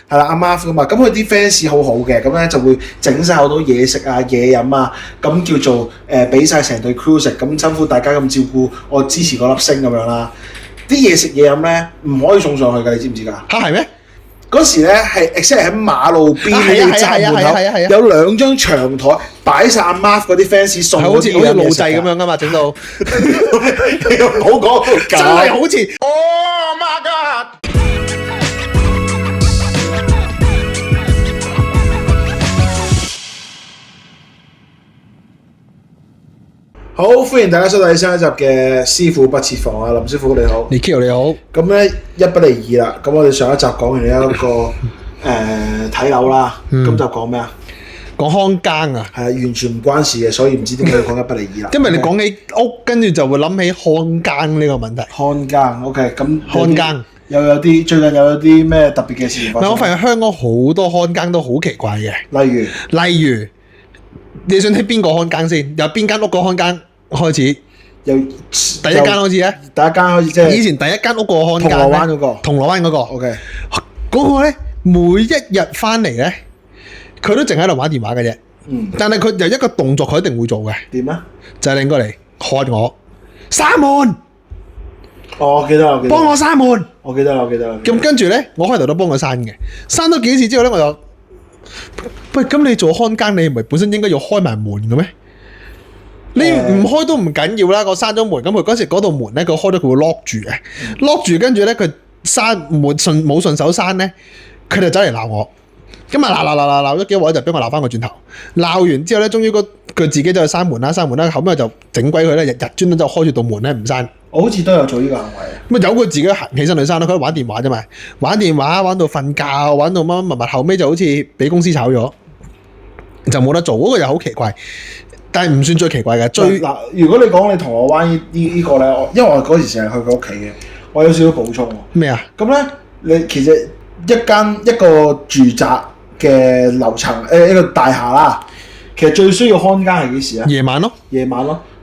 係啦，阿 Marv 噶嘛，咁佢啲 fans 好好嘅，咁咧就會整晒好多嘢食啊、嘢飲啊，咁叫做俾晒成隊 crew 食，咁辛苦大家咁照顧我支持嗰粒星咁樣啦。啲嘢食嘢飲咧唔可以送上去㗎，你知唔知㗎？嚇係咩？嗰時咧係 exactly 喺馬路邊嗰啲站門口有兩張長台擺晒阿 Marv 嗰啲 fans 送嗰啲嘢飲好似路祭咁樣㗎嘛，整到你又唔好講到真係好似 Oh my God！好，歡迎大家收睇新一集嘅師傅不設防啊！林師傅你好，你 Q 你好。咁咧1不離2啦。咁我哋上一集講完一個睇樓啦，今集講咩啊？講看更啊，係啊，完全唔關事嘅，所以唔知點解要講1不離2啦。因為你講起屋，跟住就會諗起看更呢個問題。看更 OK，咁看更又有啲最近又有啲咩特別嘅事情發生？我發現香港好多看更都好奇怪嘅，例如你想睇邊個看更先？由邊間屋個看更開始？由第一間開始啊！第一間開始即係以前第一間屋個看更銅鑼灣嗰個。銅鑼灣嗰個 OK，嗰個咧每一日翻嚟咧，佢都淨喺度玩電話嘅啫。但係佢有一個動作，佢一定會做嘅。點啊？就係你過嚟看我閂門。我記得啦，幫我閂門。我記得啦。咁跟住咧，我開頭都幫佢閂嘅，閂多幾次之後咧，我就喂，咁你做看更，你唔係本身應該要開埋門嘅咩？你唔開都唔緊要啦，我閂咗門，咁佢嗰時嗰道門咧，佢開咗佢會 lock 住嘅，lock 住跟住咧佢閂門冇順手閂咧，佢就走嚟鬧我，咁啊鬧咗幾位就俾我鬧翻個轉頭，鬧完之後咧，終於佢自己就去閂門啦，後尾就整鬼佢咧，日日專登就開住道門咧唔閂。我好似都有做呢個行為。咁由佢自己行起身去閂咯，佢喺度玩電話啫嘛，玩電話玩到瞓覺，玩到乜乜物，後尾就好似俾公司炒咗，就冇得做。嗰個又好奇怪，但係唔算最奇怪嘅。嗱，如果你講你銅鑼灣呢個咧，因為我嗰時成日去佢屋企嘅，我有少少補充喎。咩啊？咁咧，你其實一個住宅嘅樓層一個大廈啦，其實最需要看更係幾時啊？夜晚咯。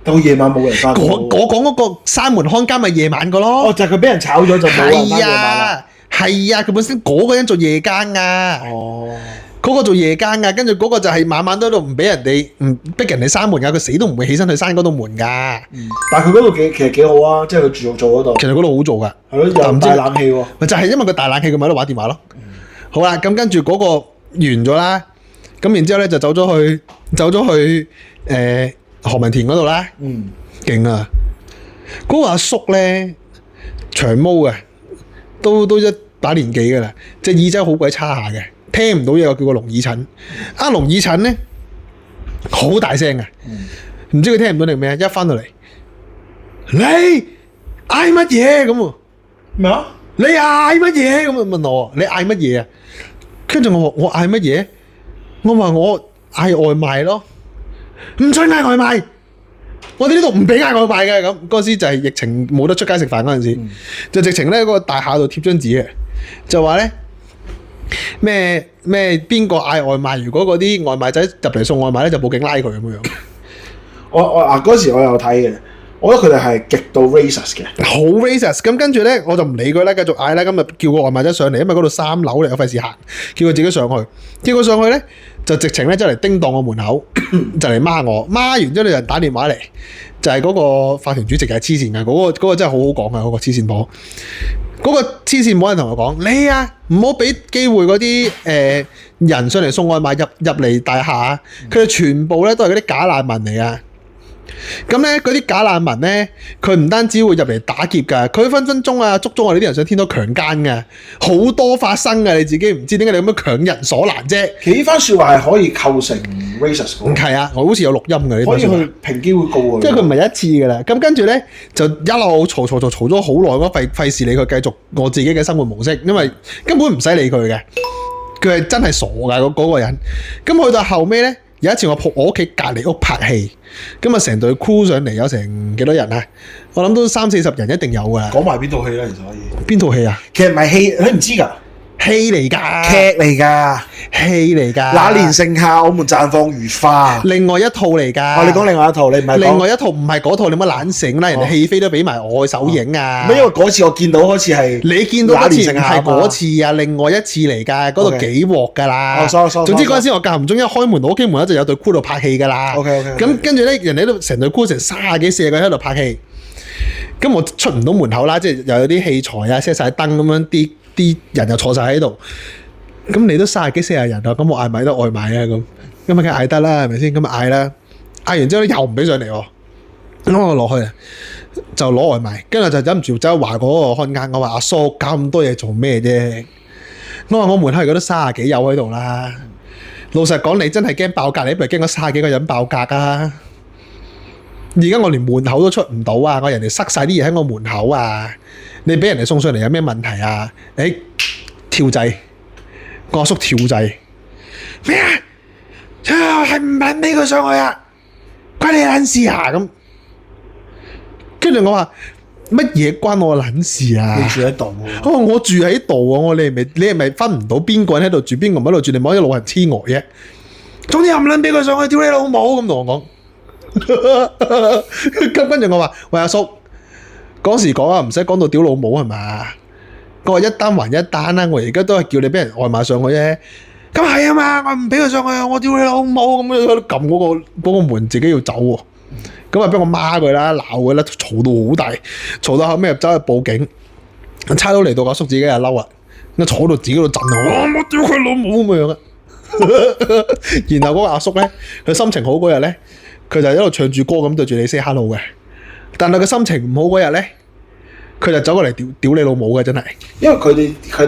到夜晚冇人翻。我講嗰個閂門看更咪夜晚個咯。哦，就係佢俾人炒咗就冇人翻夜晚啦。係啊，佢本身嗰個人做夜更啊。哦。嗰個做夜更啊，跟住嗰個就係晚晚都喺度唔俾人哋逼人哋閂門㗎，佢死都唔會起身去閂嗰道門㗎。但係佢嗰度其實幾好啊，即係佢住做嗰度。其實嗰度好做㗎。係咯，又大冷氣喎。咪就係因為佢大冷氣，佢咪喺度玩電話咯。好啦，咁跟住嗰個完咗啦，咁然之後咧就走咗去何文田嗰度啦。勁啊！嗰個阿叔咧長毛嘅，都一把年紀㗎啦，隻耳仔好鬼差下嘅，聽唔到嘢，我叫個聾耳診。阿聾耳診咧好大聲嘅，唔知佢聽唔到定咩？一翻到嚟，你嗌乜嘢咁喎？咩啊？你嗌乜嘢咁啊？問我你嗌乜嘢啊？跟住我嗌乜嘢？我話我嗌外賣咯，唔准嗌外賣。我哋呢度唔俾嗌外賣嘅。咁嗰陣時就係疫情冇得出街食飯嗰陣時，就直情咧嗰個大廈度貼張紙嘅，就話咧咩邊個嗌外賣，如果嗰啲外賣仔入嚟送外賣咧，就報警拉佢咁樣。我嗰時我有睇嘅。我覺得佢哋係極度 racist 嘅，好 racist。咁跟住咧，我就唔理佢啦，繼續嗌啦。今日叫個外賣仔上嚟，因為嗰度3樓嚟，我費事行，叫佢自己上去。叫佢上去咧，就直情咧就嚟叮當我門口，就嚟孖我。孖完之後，有人打電話嚟，就係嗰個法團主席係黐線嘅，嗰個真係好好講嘅嗰個黐線婆。嗰個黐線婆人同我講：你啊，唔好俾機會嗰啲人上嚟送外賣入嚟大廈，佢哋全部咧都係嗰啲假難民嚟啊！咁咧，嗰啲假難民咧，佢唔單止會入嚟打劫㗎，佢分分鐘啊捉咗我哋啲人上天都強姦嘅，好多發生嘅，你自己唔知點解你咁樣強人所難啫。其實呢番説話係可以構成 racist 嘅。係啊，我好似有錄音嘅呢番説話。可以去平機會告佢。即係佢唔係一次㗎啦。咁跟住咧就一路嘈咗好耐，我費事理佢，繼續我自己嘅生活模式，因為根本唔使理佢嘅，佢係真係傻㗎嗰個人。咁去到後尾咧。有一次我屋企隔離屋拍戲，咁啊成隊 crew 上嚟，有成幾多人啊？我諗都30-40人一定有㗎啦。講埋邊套戲咧？其實可以。邊套戲啊？其實唔係戲，你唔知㗎。戲嚟㗎，劇嚟㗎，戲嚟㗎。那年盛夏，我們綻放如花。另外一套嚟㗎。哦，你講另外一套，你唔係講。另外一套唔係嗰套，你乜懶醒啦？人哋戲飛都俾埋我首映啊！唔係因為嗰次我見到好似係你見到嗰次唔那年盛夏係嗰次啊，另外一次嚟㗎，嗰度 OK 幾鑊㗎啦。哦，sorry，總之嗰陣時我間唔中一開門，我屋企門口就有隊 crew 度拍戲㗎啦。OK，咁跟住咧，人哋都成隊 crew 成30幾40個喺度拍戲。咁我出唔到門口啦，即係又有啲器材啊，set 晒燈咁樣，啲人又坐晒喺度。咁你都30幾40人啊，咁我嗌咪得外賣啊咁，咁啊梗係嗌得啦，係咪先？咁啊嗌啦，嗌完之後咧又唔俾上嚟喎。咁我落去啊，就攞外賣，跟住就忍唔住走去話嗰個看更，我話阿叔搞咁多嘢做咩啫？我話我門口而家都30幾友喺度啦。老實講，你真係驚爆格，你不如驚嗰30幾個人爆格啊！而家我連門口都出唔到啊！我人哋塞晒啲嘢喺我門口啊！你俾人哋送上嚟有咩問題啊？誒，跳掣，個阿叔跳掣咩啊？係唔肯俾佢上去啊？關你撚事啊！咁，跟住我話乜嘢關我撚事啊？你住喺度喎。我住喺度啊！你係咪分唔到邊個人喺度住，邊個唔喺度住？你冇一個老人痴呆啫！總之又唔撚俾佢上去，屌你老母咁同我講。咁跟住我話：喂阿叔，嗰時講啊，唔使講到屌老母係嘛？我話一單還一單啦，我而家都係叫你俾人外賣上去啫。咁係啊嘛，我唔俾佢上去，我屌你老母咁樣喺度撳嗰個門，自己要走喎。咁啊俾我媽佢啦，鬧佢啦，嘈到好大，嘈到後尾入走去報警。差佬嚟到，阿叔自己又嬲啊，咁坐到自己度震啊！我屌佢老母咁樣啊！然後嗰個阿叔咧，佢心情好嗰日咧，佢就一路唱住歌咁對住你 say hello 嘅。但係佢心情唔好嗰日咧，佢就走過嚟屌你老母嘅，真係。因為佢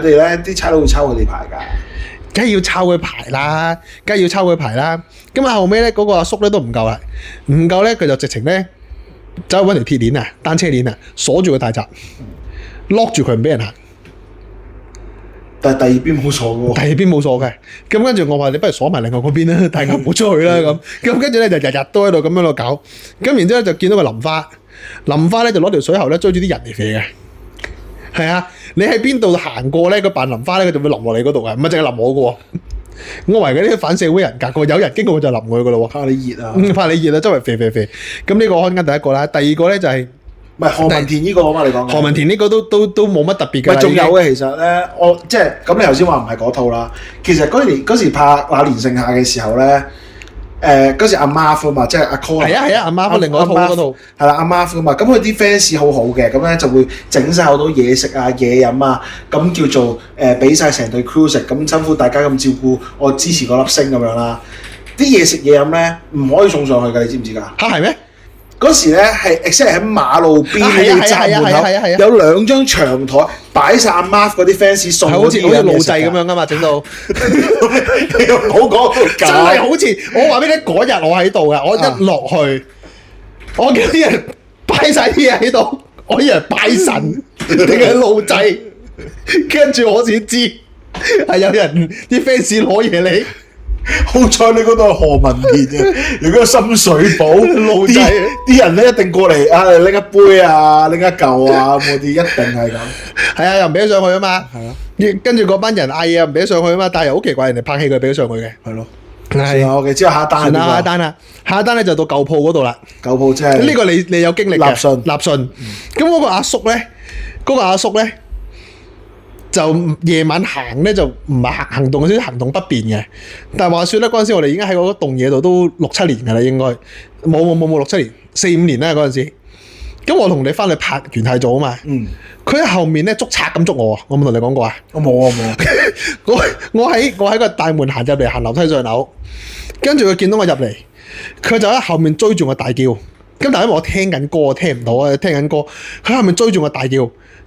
哋咧啲差佬會抄佢哋牌㗎。梗係要抄佢牌啦，梗係要抄佢牌啦。咁啊後尾咧，嗰個阿叔咧都唔夠啦，唔夠咧佢就直情咧走去揾條鐵鏈啊，單車鏈啊，鎖住個大閘，lock 住佢唔俾人行。但係第二邊冇鎖嘅喎。第二邊冇鎖嘅，咁跟住我話你不如鎖埋另外嗰邊啦，大家唔好出去啦咁。咁跟住咧就日日都喺度咁樣度搞，咁然之後就見到個林花咧就攞條水喉咧追住啲人嚟飛嘅。係啊，你喺邊度行過咧，個扮林花咧佢就會淋落你嗰度嘅，唔係淨係淋我嘅喎。我為嗰啲反社會人格嘅，有人經過佢就淋佢嘅咯喎。怕你熱啊！怕你熱啊，周圍肥。咁呢個看緊第一個啦，第二個咧就係唔係何文田呢個啊嘛？你講何文田呢個都冇乜特別嘅。唔係仲有嘅，其實咧，我即係咁你頭先話唔係嗰套啦。其實嗰時拍《那年盛夏》嘅時候咧，嗰時阿 Marv 啊嘛，即係阿 Cole。係啊，阿 Marv 另外一套嗰套。係啦，阿 Marv 啊嘛，咁佢啲 fans 好好嘅，咁咧就會整晒好多嘢食啊、嘢飲啊，咁叫做俾晒成隊 crew 食，咁辛苦大家咁照顧我支持嗰粒星咁樣啦。啲嘢食嘢飲咧唔可以送上去㗎，你知唔知㗎？嚇係咩？嗰時咧係 exactly 喺馬路邊嘅站門口有2張長台擺晒阿 Marv 嗰啲 fans 送嗰啲嘢食，好似路祭咁樣噶嘛，整到你又唔好講真係好似我話俾你嗰日我喺度嘅，我一落去，我見啲人擺晒啲嘢喺度，我以為拜神定係路祭，跟住我先知係有人啲 fans 攞嘢嚟。好彩你嗰度係何文田啫，如果深水埗路仔啲人咧一定過嚟啊，拎一杯啊，拎一嚿啊，嗰啲一定係咁。係啊，又唔俾佢上去啊嘛。係啊，跟住嗰班人嗌嘢唔俾佢上去啊嘛，但係又好奇怪，人哋拍戲佢俾佢上去嘅。係咯。係啊，我之後下一單係邊個？下一單啦，下一單咧就到舊鋪嗰度啦。舊鋪即係呢個你有經歷嘅。立信。咁嗰個阿叔咧，就夜晚行咧就唔係行動，少少行動不便嘅。但係話説咧，嗰陣時我哋已經喺嗰棟嘢度都6-7年㗎啦，應該冇6-7年，4-5年啦嗰陣時。咁我同你翻去拍元泰做啊嘛。佢喺後面咧捉賊咁捉我，我冇同你講過啊？我冇啊冇。我喺個大門行入嚟，行樓梯上樓，跟住佢見到我入嚟，佢就喺後面追住我大叫。咁但係因為我聽緊歌，我聽唔到啊，聽緊歌。佢喺後面追住我大叫，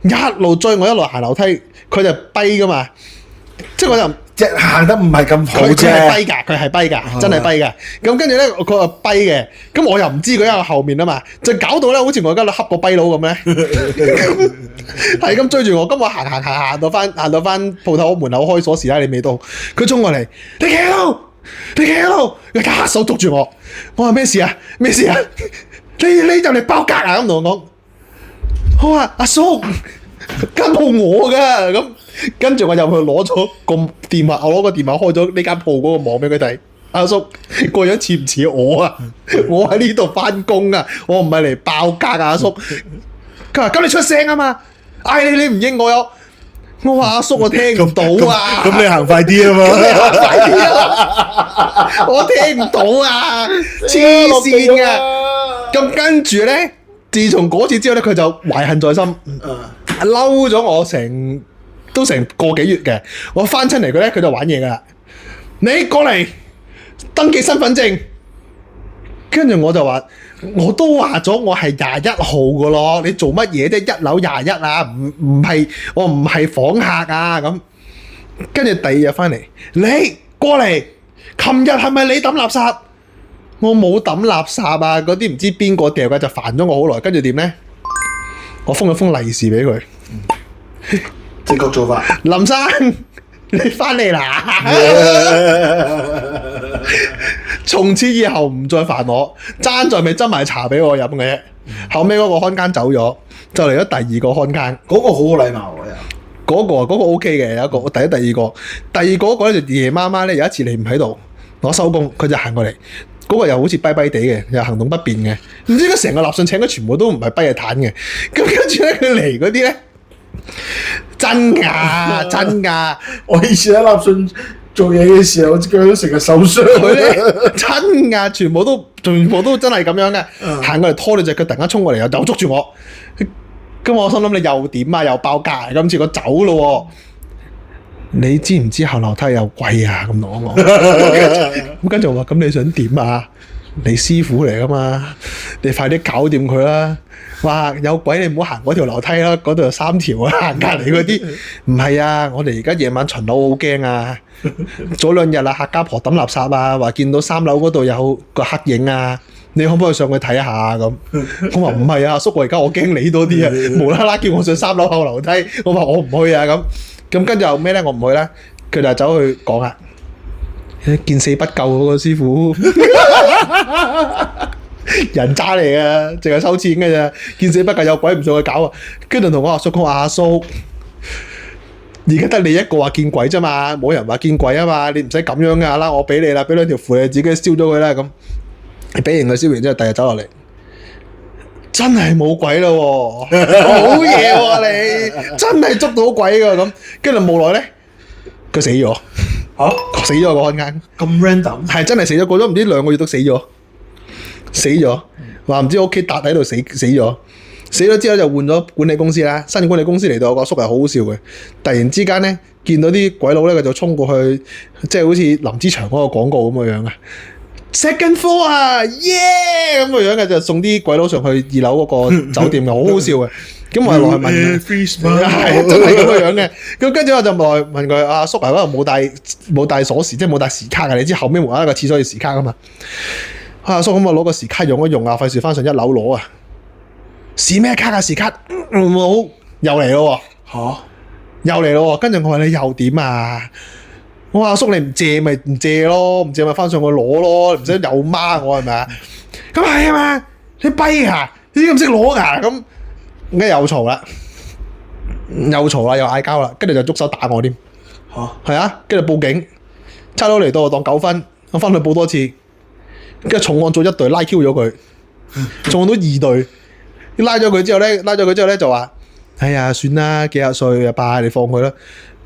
一路追我一路行樓梯，佢就跛噶嘛，即係我就即係行得唔係咁好啫。佢係跛㗎，真係跛㗎。咁跟住咧，佢話跛嘅，咁我又唔知佢喺我後面啊嘛，就搞到咧好似我而家度恰個跛佬咁咧，係咁追住我。咁我行到翻鋪頭門口開鎖匙啦，你未到，佢衝過嚟，你企喺度，佢一手捉住我，我話咩事啊？你就嚟爆格啊！咁同我講，我話阿叔，間鋪我㗎，咁跟住我入去攞咗個電話，我攞個電話開咗呢間鋪嗰個網俾佢睇。阿叔個樣似唔似我啊？我喺呢度翻工啊，我唔係嚟爆格啊，阿叔。佢話：咁你出聲啊嘛！嗌你唔應我有。我話阿叔我聽唔到啊！咁你行快啲啊嘛！快啲啊！我聽唔到啊！黐線啊！咁跟住咧，自從嗰次之後咧，佢就懷恨在心，嬲咗我成個幾月嘅。我翻親嚟佢咧，佢就玩嘢噶啦。你過嚟登記身份證，跟住我就話，我都話咗我係21號噶咯，你做乜嘢啫？1樓21啊，唔係我唔係訪客啊咁。跟住第2日翻嚟，你過嚟，琴日係咪你抌垃圾？我冇抌垃圾啊！嗰啲唔知邊個掉嘅就煩咗我好耐。跟住點咧？我封咗封利是俾佢。正確做法。林生，你翻嚟啦！從此以後唔再煩我，爭在未斟埋茶俾我飲嘅啫。後尾嗰個看更走咗，就嚟咗第2個看更。嗰個好好禮貌喎又。嗰個 OK 嘅，有一個第二個，第二個嗰個咧就夜媽媽咧，有一次你唔喺度，我收工，佢就行過嚟，嗰個又好似跛跛地嘅，又行動不便嘅，唔知佢成個立信請嘅全部都唔係跛係癱嘅，咁跟住咧佢嚟嗰啲咧真㗎真㗎，我以前喺立信做嘢嘅時候，我腳都成日受傷。佢咧真㗎，全部都真係咁樣嘅，行過嚟拖你隻腳，突然間衝過嚟又捉住我。咁我心諗你又點啊？又爆格，今次我走咯喎！你知唔知後樓梯有鬼啊？咁同我講，咁跟住我話：咁你想點啊？你師傅嚟噶嘛？你快啲搞掂佢啦！哇！有鬼你唔好行嗰條樓梯啦，嗰度有3條啊！行隔離嗰啲唔係啊！我哋而家夜晚巡樓好驚啊！早2日啊，客家婆抌垃圾啊，話見到3樓嗰度有個黑影啊！你可唔可以上去睇下咁？我話唔係啊，阿叔，我而家我驚你多啲啊！無啦啦叫我上3樓後樓梯，我話我唔去啊咁。咁跟住後尾咧，我唔去啦。佢就走去講啊，見死不救嗰個師傅，人渣嚟嘅，淨係收錢嘅咋，見死不救有鬼唔上去搞啊！跟住同我阿叔講話：阿叔，而家得你一個話見鬼啫嘛，冇人話見鬼啊嘛，你唔使咁樣噶啦，我俾你啦，俾2條符你自己燒咗佢啦咁。俾完佢燒完之後，第日走落嚟，真係冇鬼咯喎！好嘢喎你，真係捉到鬼㗎咁。跟住無奈咧，佢死咗。死咗個看更。咁 random？係真係死咗，過咗唔知2個月都死咗。死咗，話唔知屋企笪喺度死咗。死咗之後就換咗管理公司啦。新管理公司嚟到，個叔係好好笑嘅。突然之間咧，見到啲鬼佬咧，佢就衝過去，即係好似林子祥嗰個廣告咁嘅樣啊！Second floor 啊，耶咁嘅樣嘅就送啲鬼佬上去2樓嗰個酒店嘅，好好笑嘅。咁我落去問佢，係真係咁嘅樣嘅。咁跟住我就落去問佢：阿叔啊，嗰度冇帶鎖匙，即係冇帶時卡嘅。你知後尾無啦啦個廁所要時卡噶嘛？阿叔咁我攞個時卡用一用啊，費事翻上1樓攞啊！時咩卡啊？時卡冇又嚟咯喎！又嚟咯喎！跟住我話你又點啊？我話阿叔你唔借咪唔借咯，唔借咪翻上去攞咯，唔使又孖我係咪啊？咁係啊嘛，你跛啊？你知唔識攞㗎？咁而家又嘈啦，又嗌交啦，跟住就捉手打我添。係啊，跟住報警，差佬嚟到我當9分，我翻去報多次，跟住重案組1隊拉 Q 咗佢，重案組2隊，拉咗佢之後咧就話：哎呀，算啦，幾廿歲啊爸，你放佢啦。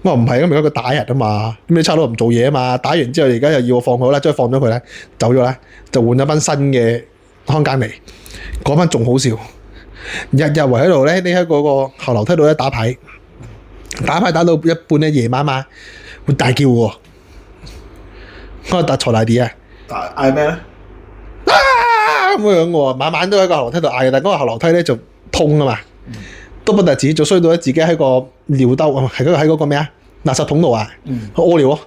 我話唔係，咁而家佢打人啊嘛，咁你差佬唔做嘢啊嘛，打完之後而家又要我放佢啦，即係放咗佢咧，走咗啦，就換咗班新嘅看更嚟，嗰班仲好笑，日日圍喺度咧，匿喺嗰個後樓梯度咧打牌打到一半咧，夜媽媽會大叫喎，我話嘈大啲啊！嗌咩咧？咁樣喎，晚晚都喺個後樓梯度嗌，但係嗰個後樓梯咧就通啊嘛。都不特止，就衰到咧自己喺個尿兜，喺嗰個咩啊垃圾桶度啊，屙尿啊，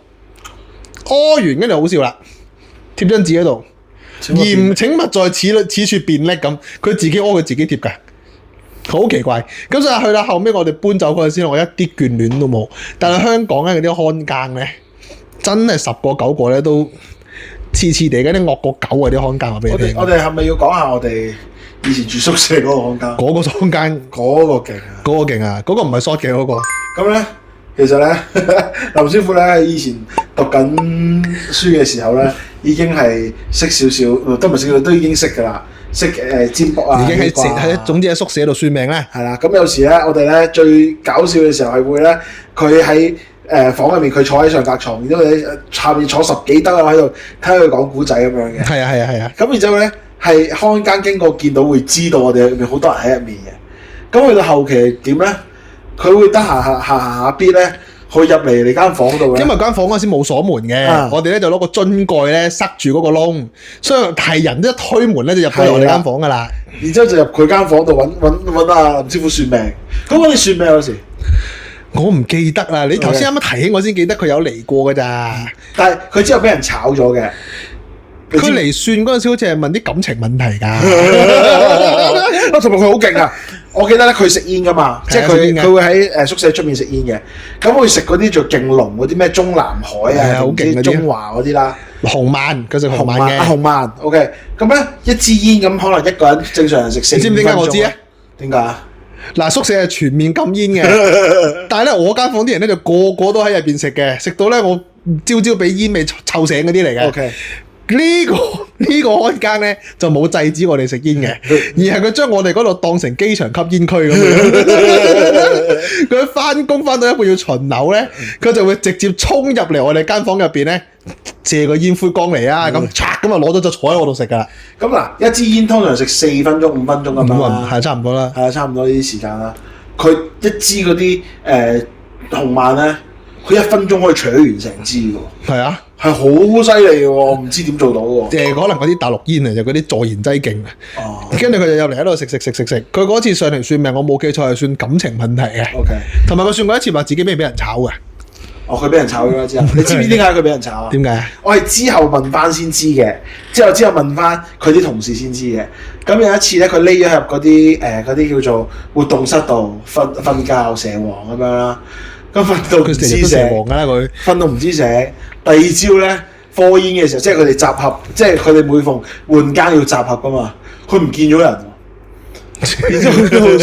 屙完跟住好笑啦，貼張紙喺度，嚴請勿在此處便溺咁，佢自己屙佢自己貼㗎，好奇怪。咁所以去到後尾我哋搬走嗰陣時，我一啲眷戀都冇。但係香港咧嗰啲看更咧，真係10個9個咧都黐黐地，嗰啲惡過狗嗰啲看更話俾你聽。我哋係咪要講下我哋以前住宿舍嗰個看更，嗰個空間嗰個勁啊！嗰個勁啊，嗰個唔係 short 嘅嗰個。咁咧，其實咧，林師傅咧以前讀緊書嘅時候咧，已經係識少少，都唔係少少，都已經識㗎啦，識占卜啊，已經喺總之喺宿舍度算命咧。係啦，咁有時咧，我哋咧最搞笑嘅時候係會咧，佢喺房入面，佢坐喺上格床，然之後你下面坐10幾得啊喺度聽佢講古仔咁樣嘅。係啊係啊係啊。咁然之後咧，係看更經過見到會知道我哋入面好多人喺入面嘅。咁去到後期點咧？佢會得閒下 B 咧，去入嚟你間房度咧。因為間房嗰陣時冇鎖門嘅，我哋咧就攞個樽蓋咧塞住嗰個窿，所以係人一推門咧就入到嚟我哋間房噶啦。然之後就入佢間房度揾阿林師傅算命。咁我哋算命有時，我唔記得啦。你頭先啱啱提起我先記得佢有嚟過噶咋。但係佢之後俾人炒咗嘅。佢嚟算嗰陣時好似係問啲感情問題㗎。同埋佢好勁啊！我記得咧，佢食煙噶嘛，即係佢會喺宿舍出面食煙嘅。咁會食嗰啲做勁濃嗰啲咩中南海啊，好勁嗰啲中華嗰啲啦。紅曼，佢食紅曼嘅。紅曼 OK。咁咧一支煙咁，可能一個人正常人食4-5分鐘。你知唔知點解我知啊？點解啊？嗱，宿舍係全面禁煙嘅，但係咧我間房啲人咧就個個都喺入邊食嘅，食到咧我朝俾煙味臭醒嗰啲嚟嘅。OK。呢個看更咧就冇制止我哋食煙嘅，而係佢將我哋嗰度當成機場吸煙區咁樣。佢翻工翻到一半要巡樓咧，佢就會直接衝入嚟我哋間房入邊咧，借個煙灰缸嚟啊，咁咁啊攞咗就坐喺我度食噶啦。咁嗱，一支煙通常食4分鐘、5分鐘咁樣係差唔多啦。係啊，差唔多呢啲時間啦。佢一支嗰啲紅曼咧，佢1分鐘可以取完成支㗎喎。係啊。係好犀利嘅喎，唔知點做到喎。可能嗰啲大陸煙啊，就嗰啲助燃劑勁啊。跟住佢就入嚟喺度食。佢嗰次上嚟算命，我冇記錯係算感情問題嘅。OK。同埋佢算過一次話自己俾人炒嘅。哦，佢俾人炒咗之後，你知唔知點解佢俾人炒啊？點解？我係之後問翻先知嘅，之後問翻佢啲同事先知嘅。咁有一次咧，佢匿咗入嗰啲叫做活動室度瞓覺蛇王咁樣啦。咁瞓到唔知醒，瞓到唔知醒。第二朝咧，科煙嘅時候，即係佢哋集合，即係佢哋每逢換更要集合噶嘛，佢唔見咗人喎。然之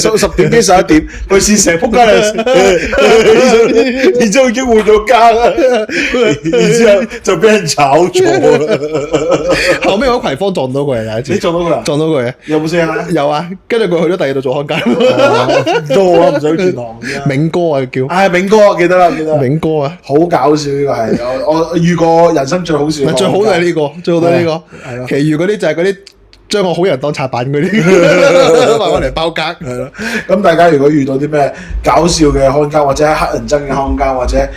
後10點幾11點，佢先成仆街嚟，然之後已經換咗更啦，然之後就俾人炒咗啦。後尾我喺葵芳撞到佢有一次，你撞到佢啊？撞到佢啊？有冇聲啊？有啊，跟住佢去咗第二度做看更。多啊，唔想轉行嘅。明哥啊叫。明哥，記得啦，記得。明哥啊，好搞笑呢個係，我遇過人生最好笑。最好就係呢個，最好就係呢個。係咯。其餘嗰啲就係嗰啲。將我好人當賊板嗰啲，話我嚟包格。係咯，咁大家如果遇到啲咩搞笑嘅看更，或者黑人憎嘅看更，或者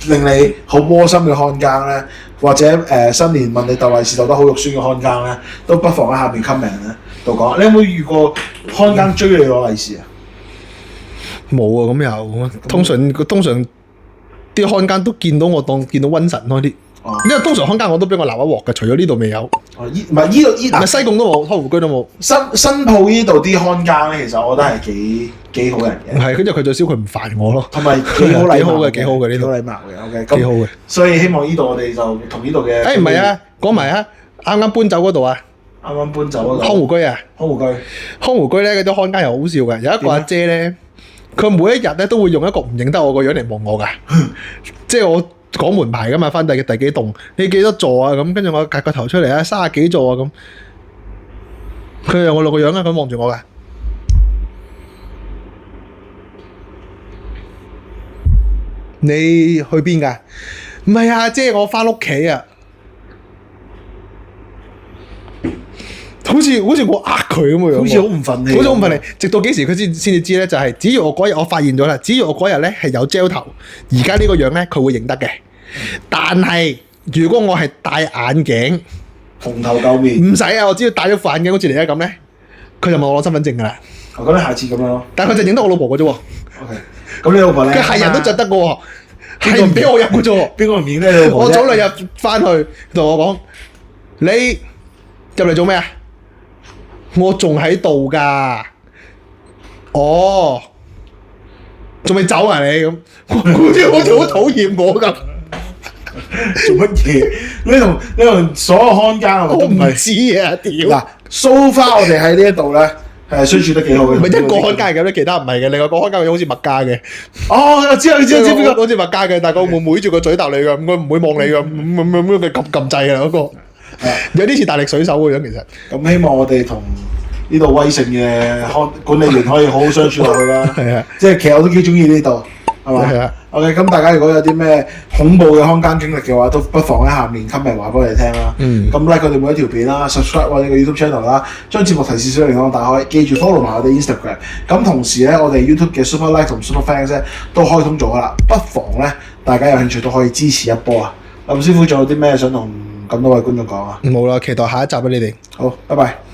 令你好窩心嘅看更咧，或者新年問你鬥利是鬥得好肉酸嘅看更咧，都不妨喺下面 comment 咧度講。你有冇遇過看更追你攞利是啊？冇啊，咁又通常啲看更都見到我當見到瘟神多啲。因為通常看更我都俾我鬧一鑊嘅，除咗呢度未有。唔係呢度唔係西貢都冇，湯湖居都冇。新鋪呢度啲看更咧，其實我覺得係幾好人嘅。係，跟住佢最少佢唔煩我咯。同埋幾好禮貌嘅，幾好嘅呢度。幾好禮貌嘅，OK。幾好嘅。所以希望呢度我哋就同呢度嘅。唔係啊，講埋啊，啱啱搬走嗰度啊。啱啱搬走嗰度。康湖居啊。康湖居咧，嗰啲看更又好笑嘅，有一個阿姐咧，佢每一日咧都會用一個唔認得我個樣嚟望我㗎，即係我。講門牌噶嘛，翻第幾棟，你幾多座啊？咁跟住我夾個頭出嚟啊，30幾座啊咁。佢用我個樣啊，佢望住我噶。你去邊㗎？唔係啊，即係我翻屋企啊。好似我呃佢咁嘅樣，好似好唔忿氣，好似好唔忿氣。直到幾時佢先至知咧？就係只要我嗰日我發現咗啦，只要我嗰日咧係有 gel 頭，而家呢個樣咧佢會認得嘅。但係如果我係戴眼鏡，蓬頭垢面，唔使啊！我只要戴咗副眼鏡，好似你而家咁咧，佢就問我攞身份證㗎啦。我覺得下次咁樣咯。但係佢就認得我老婆嘅啫喎。OK，咁你老婆咧？佢係人都着得嘅喎，係唔俾我入嘅啫喎。邊個唔認得你老婆？我早兩日翻去同我講，你入嚟做咩啊？我仲喺度㗎。哦，仲未走啊你咁？好似好討厭我咁。做乜嘢？你同所有看更我都唔知啊！屌嗱，so far我哋喺呢一度咧，係相處得幾好嘅。唔係一個看家係咁咧，其他唔係嘅。另外個看家好似麥家嘅，哦，我知啊，你知邊個？好似麥家嘅，但係佢會妹住個嘴答你嘅，佢唔會望你嘅，咁嘅撳掣啊嗰個，有啲似大力水手嘅樣其實。咁希望我哋同呢度威盛嘅管理員可以好好相處落去啦。係啊，即係其實我都幾中意呢度，係嘛？係啊。OK，咁大家如果有啲咩恐怖嘅看更經歷嘅話，都不妨喺下面 comment 話俾我哋聽啦。咁 like 佢哋每一條片啦 ，subscribe 我哋嘅 YouTube channel 啦，將節目提示小鈴鐺打開，記住 follow 埋我哋 Instagram。咁同時咧，我哋 YouTube 嘅 Super Like 同 Super Thanks 咧都開通咗噶啦，不妨咧大家有興趣都可以支持一波啊！林師傅仲有啲咩想同咁多位觀眾講啊？冇啦，期待下一集啊！你哋好，拜拜。